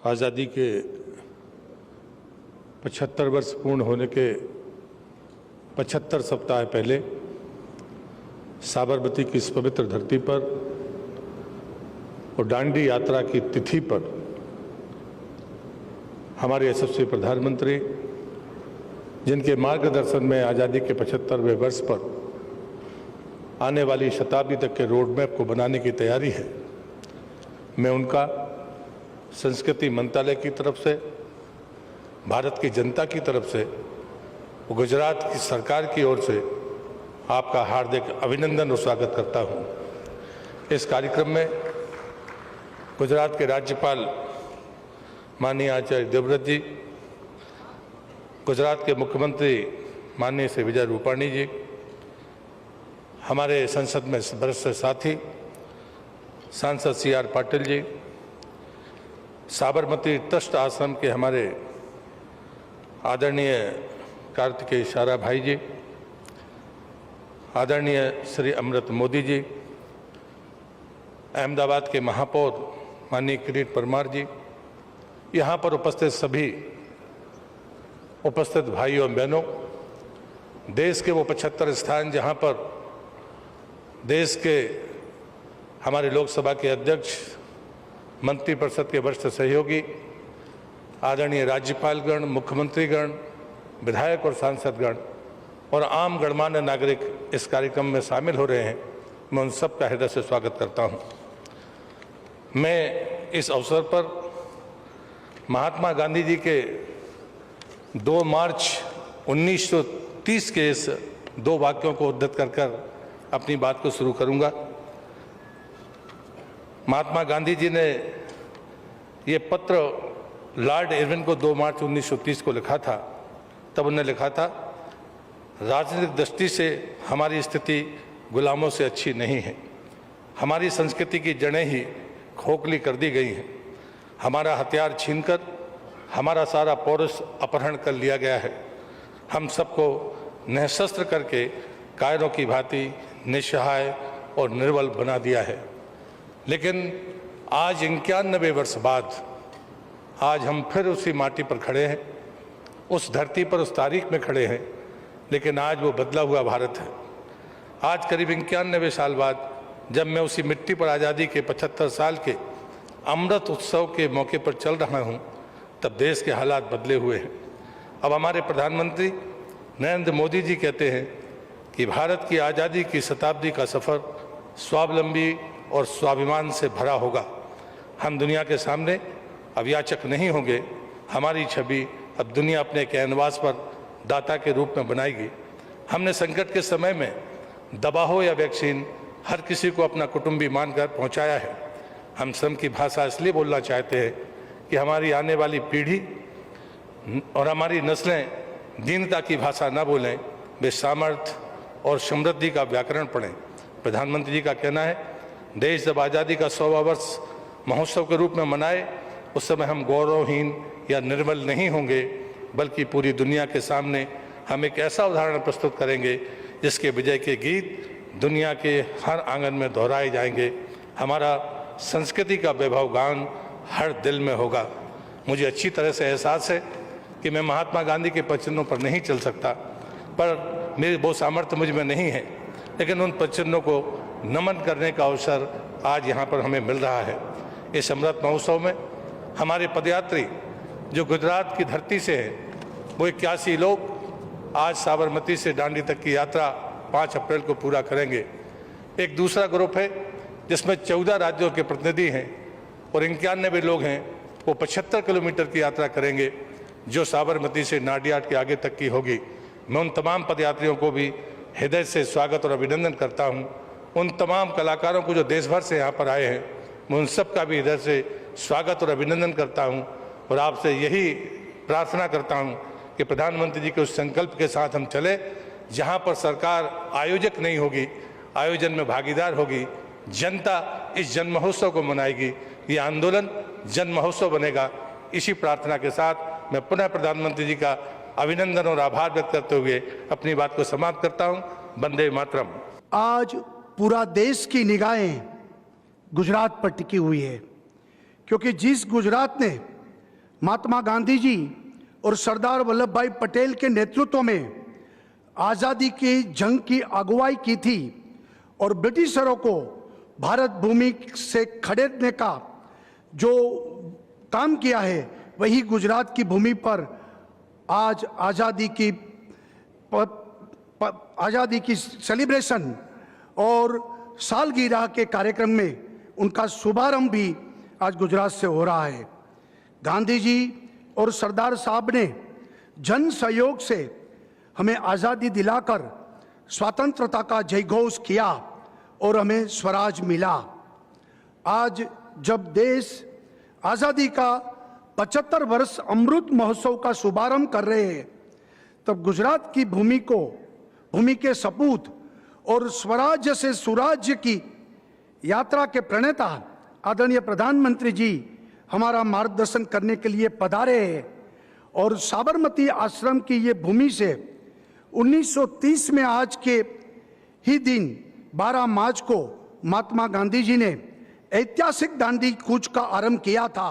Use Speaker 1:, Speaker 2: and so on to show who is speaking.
Speaker 1: आज़ादी के 75 वर्ष पूर्ण होने के 75 सप्ताह पहले साबरमती की इस पवित्र धरती पर और दांडी यात्रा की तिथि पर हमारे यशस्वी प्रधानमंत्री, जिनके मार्गदर्शन में आज़ादी के 75वें वर्ष पर आने वाली शताब्दी तक के रोड मैप को बनाने की तैयारी है, मैं उनका संस्कृति मंत्रालय की तरफ से, भारत की जनता की तरफ से, गुजरात की सरकार की ओर से आपका हार्दिक अभिनंदन और स्वागत करता हूं। इस कार्यक्रम में गुजरात के राज्यपाल माननीय आचार्य देवव्रत जी, गुजरात के मुख्यमंत्री माननीय श्री विजय रूपाणी जी, हमारे संसद में वरिष्ठ साथी सांसद CR पाटिल जी, साबरमती ट्रस्ट आश्रम के हमारे आदरणीय कार्तिकेय सारा भाई जी, आदरणीय श्री अमृत मोदी जी, अहमदाबाद के महापौर माननीय किरीट परमार जी, यहाँ पर उपस्थित सभी उपस्थित भाइयों और बहनों, देश के वो 75 स्थान जहाँ पर देश के हमारे लोकसभा के अध्यक्ष, मंत्रिपरिषद के वरिष्ठ सहयोगी, आदरणीय राज्यपालगण, मुख्यमंत्रीगण, विधायक और सांसदगण और आम गणमान्य नागरिक इस कार्यक्रम में शामिल हो रहे हैं, मैं उन सबका हृदय से स्वागत करता हूं। मैं इस अवसर पर महात्मा गांधी जी के 2 मार्च 1930 के इस 2 वाक्यों को उद्धृत कर अपनी बात को शुरू करूंगा। महात्मा गांधी जी ने ये पत्र लॉर्ड इरविन को 2 मार्च 1930 को लिखा था। तब उन्होंने लिखा था, राजनीतिक दृष्टि से हमारी स्थिति गुलामों से अच्छी नहीं है। हमारी संस्कृति की जड़ें ही खोखली कर दी गई हैं। हमारा हथियार छीनकर हमारा सारा पौरुष अपहरण कर लिया गया है। हम सबको निःशस्त्र करके कायरों की भांति निस्सहाय और निर्बल बना दिया है। लेकिन आज 91 वर्ष बाद आज हम फिर उसी माटी पर खड़े हैं, उस धरती पर, उस तारीख में खड़े हैं, लेकिन आज वो बदला हुआ भारत है। आज करीब 91 साल बाद जब मैं उसी मिट्टी पर आज़ादी के 75 साल के अमृत उत्सव के मौके पर चल रहा हूँ, तब देश के हालात बदले हुए हैं। अब हमारे प्रधानमंत्री नरेंद्र मोदी जी कहते हैं कि भारत की आज़ादी की शताब्दी का सफ़र स्वावलंबी और स्वाभिमान से भरा होगा। हम दुनिया के सामने अब याचक नहीं होंगे। हमारी छवि अब दुनिया अपने कैनवास पर दाता के रूप में बनाएगी। हमने संकट के समय में दवा हो या वैक्सीन, हर किसी को अपना कुटुंबी मानकर पहुंचाया है। हम श्रम की भाषा इसलिए बोलना चाहते हैं कि हमारी आने वाली पीढ़ी और हमारी नस्लें दीनता की भाषा न बोलें, वे सामर्थ्य और समृद्धि का व्याकरण पढ़ें। प्रधानमंत्री जी का कहना है, देश जब आज़ादी का 100वां वर्ष महोत्सव के रूप में मनाए, उस समय हम गौरवहीन या निर्बल नहीं होंगे, बल्कि पूरी दुनिया के सामने हम एक ऐसा उदाहरण प्रस्तुत करेंगे जिसके विजय के गीत दुनिया के हर आंगन में दोहराए जाएंगे। हमारा संस्कृति का वैभव गान हर दिल में होगा। मुझे अच्छी तरह से एहसास है कि मैं महात्मा गांधी के वचनों पर नहीं चल सकता, पर मेरी वो सामर्थ्य मुझ में नहीं है, लेकिन उन वचनों को नमन करने का अवसर आज यहाँ पर हमें मिल रहा है। इस अमृत महोत्सव में हमारे पदयात्री जो गुजरात की धरती से हैं, वो 81 लोग आज साबरमती से दांडी तक की यात्रा 5 अप्रैल को पूरा करेंगे। एक दूसरा ग्रुप है जिसमें 14 राज्यों के प्रतिनिधि हैं और 91 लोग हैं, वो 75 किलोमीटर की यात्रा करेंगे जो साबरमती से नाडियाड के आगे तक की होगी। मैं उन तमाम पदयात्रियों को भी हृदय से स्वागत और अभिनंदन करता हूँ। उन तमाम कलाकारों को जो देश भर से यहाँ पर आए हैं, मैं उन सब का भी हृदय से स्वागत और अभिनंदन करता हूँ और आपसे यही प्रार्थना करता हूँ कि प्रधानमंत्री जी के उस संकल्प के साथ हम चले, जहाँ पर सरकार आयोजक नहीं होगी, आयोजन में भागीदार होगी, जनता इस जन महोत्सव को मनाएगी, ये आंदोलन जन महोत्सव बनेगा। इसी प्रार्थना के साथ मैं पुनः प्रधानमंत्री जी का अभिनंदन और आभार व्यक्त करते हुए अपनी बात को समाप्त करता हूँ। वंदे मातरम।
Speaker 2: आज पूरा देश की निगाहें गुजरात पर टिकी हुई है, क्योंकि जिस गुजरात ने महात्मा गांधी जी और सरदार वल्लभ भाई पटेल के नेतृत्व में आज़ादी की जंग की अगुवाई की थी और ब्रिटिशरों को भारत भूमि से खदेड़ने का जो काम किया है, वही गुजरात की भूमि पर आज आज़ादी की सेलिब्रेशन और सालगिरह के कार्यक्रम में उनका शुभारंभ भी आज गुजरात से हो रहा है। गांधी जी और सरदार साहब ने जन सहयोग से हमें आज़ादी दिलाकर स्वतंत्रता का जयघोष किया और हमें स्वराज मिला। आज जब देश आज़ादी का 75 वर्ष अमृत महोत्सव का शुभारंभ कर रहे हैं, तब गुजरात की भूमि के सपूत और स्वराज्य से सुराज्य की यात्रा के प्रणेता आदरणीय प्रधानमंत्री जी हमारा मार्गदर्शन करने के लिए पधारे हैं और साबरमती आश्रम की ये भूमि से 1930 में आज के ही दिन 12 मार्च को महात्मा गांधी जी ने ऐतिहासिक दांडी कूच का आरंभ किया था।